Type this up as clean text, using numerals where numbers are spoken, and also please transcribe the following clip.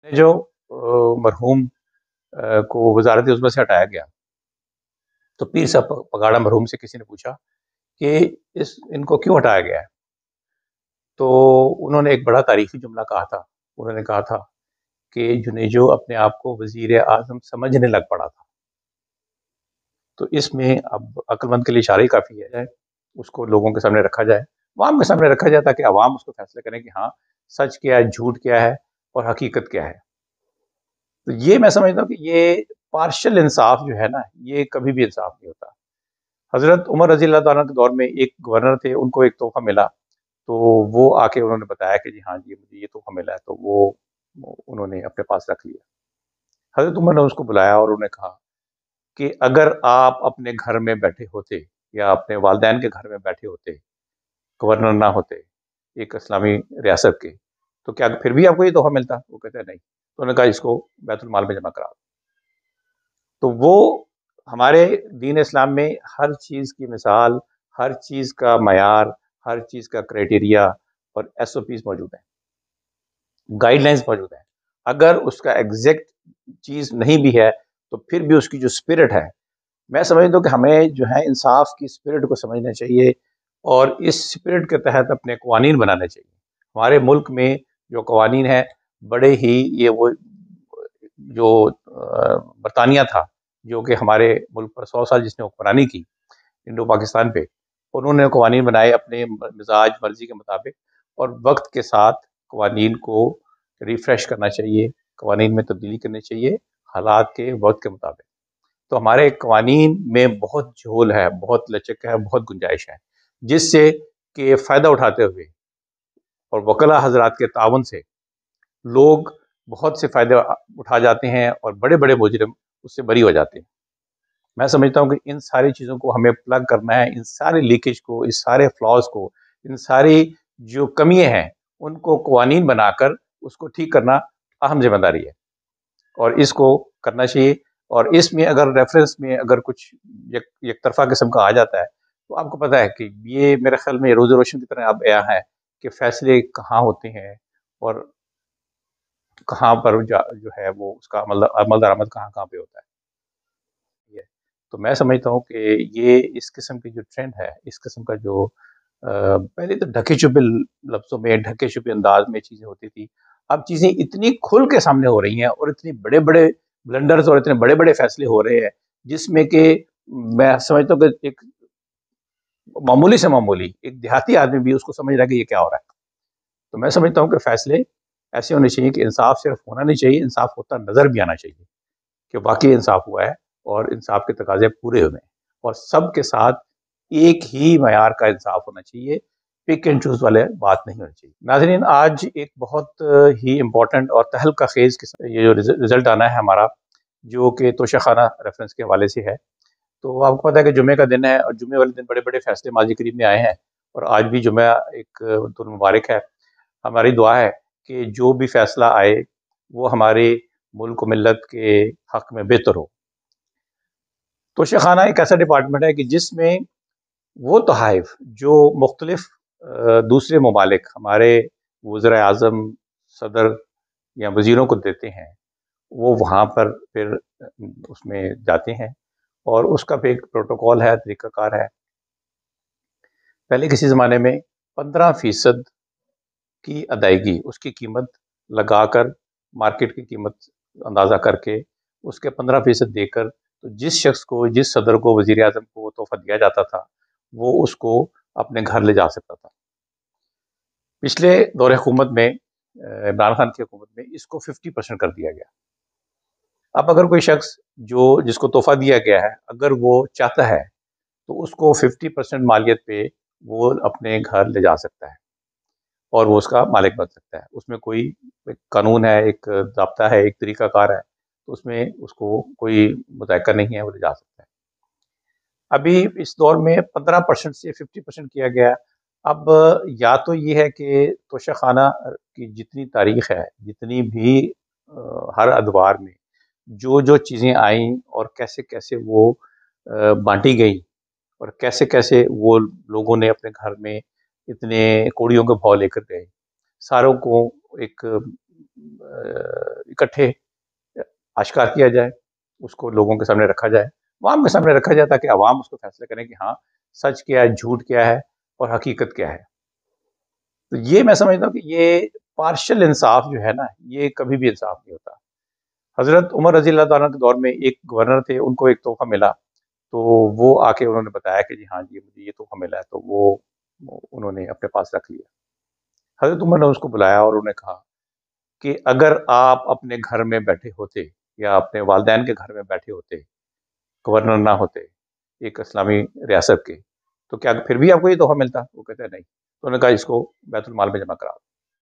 जो मरहूम को वजारत उज़्मा से हटाया गया, तो पीर साहब पगाड़ा मरहूम से किसी ने पूछा कि इनको क्यों हटाया गया है? तो उन्होंने एक बड़ा तारीफी जुमला कहा था। उन्होंने कहा था कि जुनेजो अपने आप को वजीर आज़म समझने लग पड़ा था। तो इसमें अब अक्लमंद के लिए इशारा ही काफ़ी है, उसको लोगों के सामने रखा जाए, अवाम के सामने रखा जाए, ताकि अवाम उसको फैसला करें कि हाँ, सच क्या है, झूठ क्या है और हकीकत क्या है। तो ये मैं समझता हूँ कि ये पार्शियल इंसाफ जो है ना, ये कभी भी इंसाफ नहीं होता। हज़रत उमर रज़ी अल्लाह तआला के दौर में एक गवर्नर थे, उनको एक तोहफ़ा मिला, तो वो आके उन्होंने बताया कि जी हाँ जी, मुझे ये तोहफ़ा मिला है, तो वो उन्होंने अपने पास रख लिया। हज़रत उमर ने उसको बुलाया और उन्होंने कहा कि अगर आप अपने घर में बैठे होते या अपने वालिदैन के घर में बैठे होते, गवर्नर ना होते एक इस्लामी रियासत के, तो क्या फिर भी आपको ये तोहफ़ा मिलता? वो कहते हैं नहीं। तो उन्होंने कहा इसको बैतुल माल में जमा करा दो। तो वो हमारे दीन इस्लाम में हर चीज़ की मिसाल, हर चीज़ का मयार, हर चीज़ का क्राइटेरिया और एसओपीज़ मौजूद हैं, गाइडलाइंस मौजूद हैं। अगर उसका एग्जैक्ट चीज़ नहीं भी है, तो फिर भी उसकी जो स्पिरिट है, मैं समझता हूँ कि हमें जो है इंसाफ की स्पिरिट को समझना चाहिए और इस स्पिरिट के तहत अपने कवानीन बनाने चाहिए। हमारे मुल्क में जो कवानीन है, बड़े ही ये वो जो बरतानिया था, जो कि हमारे मुल्क पर 100 साल जिसने हुक्मरानी की इंडो पाकिस्तान पे, उन्होंने कवानीन बनाए अपने मिजाज मर्जी के मुताबिक, और वक्त के साथ कवानीन को रिफ्रेश करना चाहिए, कवानीन में तब्दीली करनी चाहिए हालात के वक्त के मुताबिक। तो हमारे कवानीन में बहुत झोल है, बहुत लचक है, बहुत गुंजाइश है, जिससे कि फ़ायदा उठाते हुए और वकला हजरात के ताउन से लोग बहुत से फ़ायदे उठा जाते हैं और बड़े बड़े मुजरिम उससे बरी हो जाते हैं। मैं समझता हूँ कि इन सारी चीज़ों को हमें प्लग करना है, इन सारे लीकेज को, इस सारे फ्लॉज को, इन सारी जो कमियाँ हैं, उनको कवानीन बनाकर उसको ठीक करना अहम जिम्मेदारी है और इसको करना चाहिए। और इसमें अगर रेफरेंस में अगर कुछ एक तरफा किस्म का आ जाता है, तो आपको पता है कि ये मेरे ख्याल में रोज़ रोशन की तरह अब आया है कि फैसले कहाँ होते हैं और कहाँ पर जो है वो उसका अमल दरामद कहाँ कहाँ पे होता है। ये तो मैं समझता हूँ कि ये इस किस्म की जो ट्रेंड है, इस किस्म का जो पहले तो ढके छुपे लफ्ज़ों में, ढके छुपे अंदाज में चीज़ें होती थी, अब चीज़ें इतनी खुल के सामने हो रही हैं और इतने बड़े बड़े ब्लंडर्स और इतने बड़े बड़े फैसले हो रहे हैं, जिसमें कि मैं समझता हूँ कि एक मामूली से मामूली एक देहाती आदमी भी उसको समझ रहा है कि ये क्या हो रहा है। तो मैं समझता हूँ कि फैसले ऐसे होने चाहिए कि इंसाफ सिर्फ होना नहीं चाहिए, इंसाफ होता नजर भी आना चाहिए कि वाकई इंसाफ हुआ है और इंसाफ के तकाजे पूरे हुए हैं, और सबके साथ एक ही मयार का इंसाफ होना चाहिए, पिक एंड चूज वाले बात नहीं होनी चाहिए। नाज़रीन, आज एक बहुत ही इम्पोर्टेंट और तहलका खेज ये जो रिजल्ट आना है हमारा, जो कि तोशाखाना रेफरेंस के हवाले से है। तो आपको पता है कि जुमे का दिन है और जुमे वाले दिन बड़े बड़े फैसले माजी करीब में आए हैं, और आज भी जुमा एक दिन मुबारक है। हमारी दुआ है कि जो भी फैसला आए वो हमारे मुल्क मिल्लत के हक में बेहतर हो। तोशाखाना एक ऐसा डिपार्टमेंट है कि जिसमें वो तोहाइफ जो मुख्तलिफ दूसरे ममालिक हमारे वज़ीर आज़म, सदर या वज़ीरों को देते हैं, वो वहाँ पर फिर उसमें जाते हैं और उसका भी एक प्रोटोकॉल है, तरीक़ाकार है। पहले किसी ज़माने में 15% की अदायगी, उसकी कीमत लगाकर, मार्केट की कीमत अंदाज़ा करके, उसके 15% देकर, तो जिस शख्स को, जिस सदर को, वज़ीर आज़म को वो तोहफ़ा दिया जाता था, वो उसको अपने घर ले जा सकता था। पिछले दौर हुकूमत में इमरान खान की हुकूमत में इसको 50% कर दिया गया। अब अगर कोई शख्स जो जिसको तोहफ़ा दिया गया है, अगर वो चाहता है, तो उसको 50% मालियत पे वो अपने घर ले जा सकता है और वो उसका मालिक बन सकता है। उसमें कोई एक कानून है, एक ज़ाब्ता है, एक तरीक़ाकार है, तो उसमें उसको कोई मुज़ायका नहीं है, वो ले जा सकता है। अभी इस दौर में 15% से 50% किया गया। अब या तो ये है कि तोशाखाना की जितनी तारीख़ है, जितनी भी हर अदवार में जो चीज़ें आईं और कैसे-कैसे वो बाँटी गई और कैसे-कैसे वो लोगों ने अपने घर में इतने कोड़ियों के भाव लेकर गए, सारों को एक اکٹھے آشکار کیا جائے، اس کو لوگوں کے سامنے رکھا جائے، عوام کے سامنے رکھا جائے، تاکہ عوام اس کو فیصلہ کریں کہ ہاں سچ کیا ہے، جھوٹ کیا ہے اور حقیقت کیا ہے۔ تو یہ میں سمجھتا ہوں کہ یہ پارشل انصاف جو ہے نا، یہ کبھی بھی انصاف نہیں ہوتا۔ حضرت عمر رضی اللہ تعالیٰ کے دور میں ایک گورنر تھے، ان کو ایک تحفہ ملا، تو وہ آ کے انہوں نے بتایا کہ جی ہاں جی مجھے یہ تحفہ ملا ہے، تو وہ انہوں نے اپنے پاس رکھ لیا۔ حضرت عمر نے اس کو بلایا اور انہوں نے کہا کہ اگر آپ اپنے گھر میں بیٹھے ہوتے یا اپنے والدین کے گھر میں بیٹھے ہوتے، گورنر نہ ہوتے ایک اسلامی ریاست کے، تو کیا پھر بھی آپ کو یہ تحفہ ملتا؟ وہ کہتے ہیں نہیں۔ تو انہوں نے کہا اس کو بیت المال میں جمع کرا۔